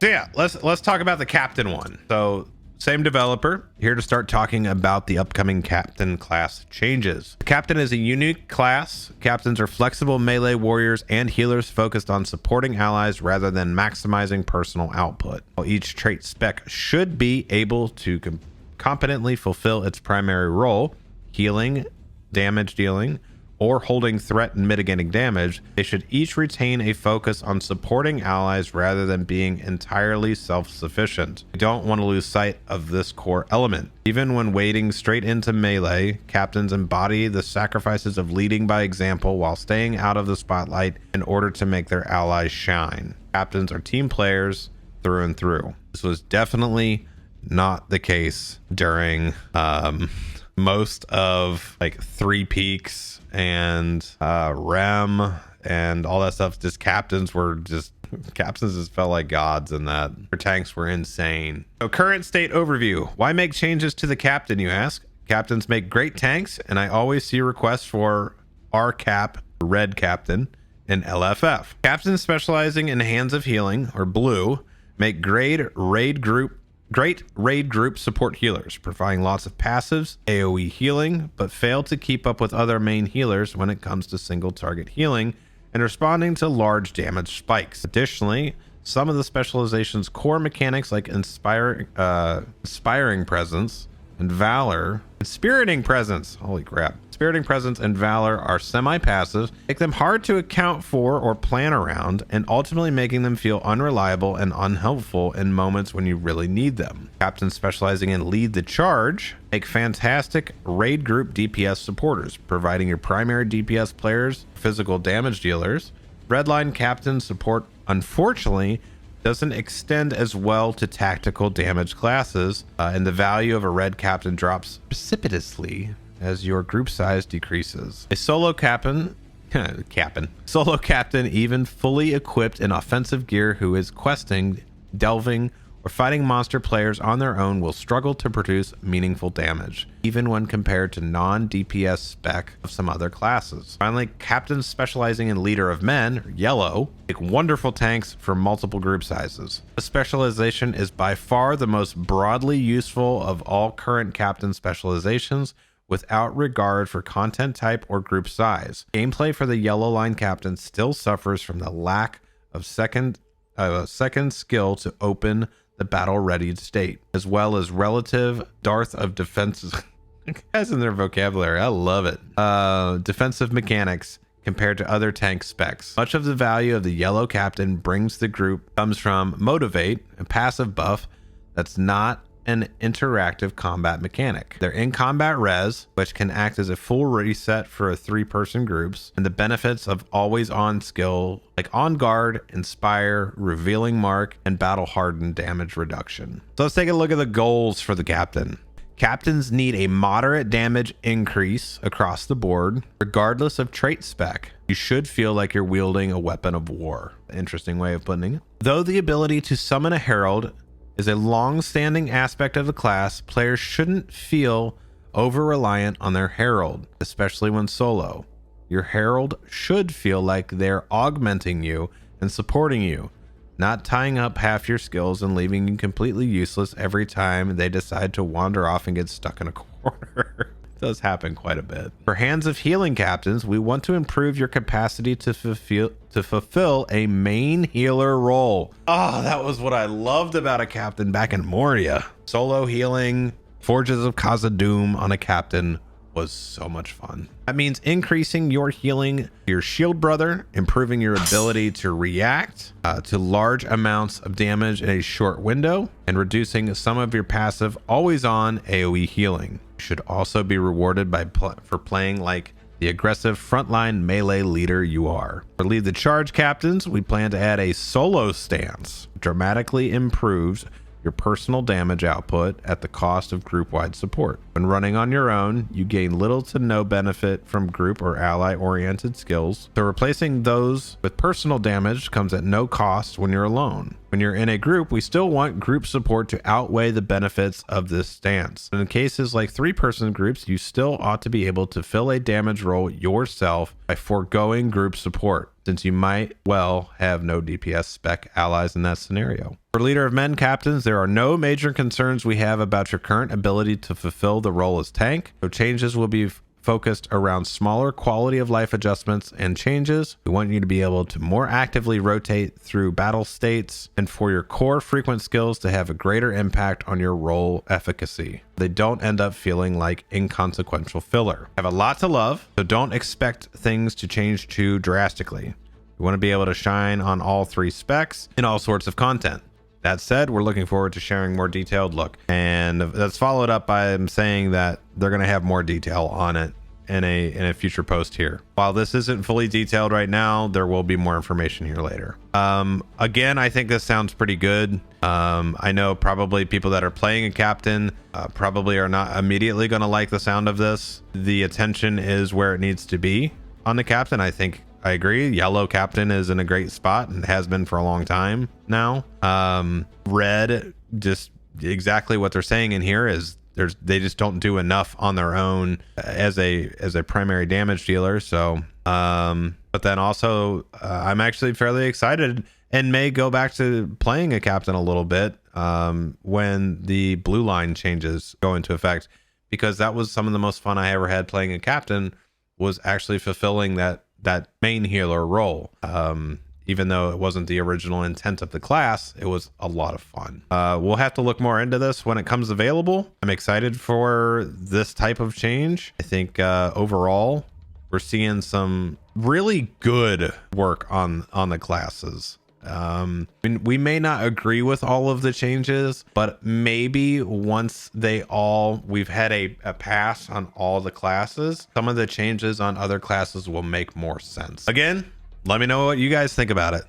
So yeah, let's talk about the captain one. So same developer, here to start talking about the upcoming captain class changes. The captain is a unique class. Captains are flexible melee warriors and healers focused on supporting allies rather than maximizing personal output. While each trait spec should be able to competently fulfill its primary role, healing, damage dealing, or holding threat and mitigating damage, they should each retain a focus on supporting allies rather than being entirely self-sufficient. We don't want to lose sight of this core element. Even when wading straight into melee, captains embody the sacrifices of leading by example while staying out of the spotlight in order to make their allies shine. Captains are team players through and through. This was definitely not the case during most of like Three Peaks and Rem and all that stuff. Captains just felt like gods in that. Their tanks were insane. So current state overview. Why make changes to the captain, you ask? Captains make great tanks, and I always see requests for RCAP, red captain, and LFF. Captains specializing in Hands of Healing, or blue, make great raid group support healers, providing lots of passives, AoE healing, but fail to keep up with other main healers when it comes to single target healing and responding to large damage spikes. Additionally, some of the specialization's core mechanics like inspiring presence and valor, inspiriting presence, holy crap, inspiriting presence and valor are semi-passive, make them hard to account for or plan around, and ultimately making them feel unreliable and unhelpful in moments when you really need them. Captains specializing in lead the charge make fantastic raid group DPS supporters, providing your primary DPS players physical damage dealers. Redline captain support, unfortunately, doesn't extend as well to tactical damage classes, and the value of a red captain drops precipitously as your group size decreases. A solo captain, solo captain, even fully equipped in offensive gear, who is questing, delving, or fighting monster players on their own will struggle to produce meaningful damage, even when compared to non-DPS spec of some other classes. Finally, captains specializing in Leader of Men, yellow, make wonderful tanks for multiple group sizes. This specialization is by far the most broadly useful of all current captain specializations, without regard for content type or group size. Gameplay for the yellow line captain still suffers from the lack of second skill to open the battle readied state, as well as relative dearth of defenses. Guys in their vocabulary, I love it. Defensive mechanics compared to other tank specs. Much of the value of the yellow captain brings the group comes from Motivate, a passive buff that's not an interactive combat mechanic. They're in combat res, which can act as a full reset for 3-person groups, and the benefits of always on skill like on guard, inspire, revealing mark, and battle hardened damage reduction. So let's take a look at the goals for the captain. Captains need a moderate damage increase across the board, regardless of trait spec. You should feel like you're wielding a weapon of war. Interesting way of putting it. Though the ability to summon a herald is a long-standing aspect of the class, players shouldn't feel over-reliant on their herald, especially when solo. Your herald should feel like they're augmenting you and supporting you, not tying up half your skills and leaving you completely useless every time they decide to wander off and get stuck in a corner. It does happen quite a bit. For Hands of Healing captains, we want to improve your capacity to fulfill a main healer role. Oh, that was what I loved about a captain back in Moria. Solo healing, Forges of Khazad-dûm on a captain was so much fun. That means increasing your healing, your shield brother, improving your ability to react to large amounts of damage in a short window, and reducing some of your passive always on AoE healing. You should also be rewarded for playing like the aggressive frontline melee leader you are. For Lead the Charge captains, we plan to add a solo stance. Dramatically improves your personal damage output at the cost of group-wide support. When running on your own, you gain little to no benefit from group or ally-oriented skills, so replacing those with personal damage comes at no cost when you're alone. When you're in a group, we still want group support to outweigh the benefits of this stance. And in cases like 3-person groups, you still ought to be able to fill a damage role yourself by foregoing group support. since you might well have no DPS spec allies in that scenario. For Leader of Men captains, there are no major concerns we have about your current ability to fulfill the role as tank. So changes will be focused around smaller quality of life adjustments and changes. We want you to be able to more actively rotate through battle states and for your core frequent skills to have a greater impact on your role efficacy. They don't end up feeling like inconsequential filler. Have a lot to love, so don't expect things to change too drastically. We want to be able to shine on all 3 specs in all sorts of content. That said, we're looking forward to sharing more detailed look, and that's followed up by them saying that they're going to have more detail on it in a future post here. While this isn't fully detailed right now, there will be more information here later. Again, I think this sounds pretty good. I know probably people that are playing a captain probably are not immediately going to like the sound of this. The attention is where it needs to be on the captain. I agree. Yellow captain is in a great spot and has been for a long time now. Red, just exactly what they're saying in here is they just don't do enough on their own as a primary damage dealer. So, but then also I'm actually fairly excited and may go back to playing a captain a little bit when the blue line changes go into effect, because that was some of the most fun I ever had playing a captain, was actually fulfilling that main healer role. Even though it wasn't the original intent of the class, it was a lot of fun. We'll have to look more into this when it comes available. I'm excited for this type of change. I think overall, we're seeing some really good work on the classes. We may not agree with all of the changes, but maybe once we've had a pass on all the classes, some of the changes on other classes will make more sense. Again, let me know what you guys think about it.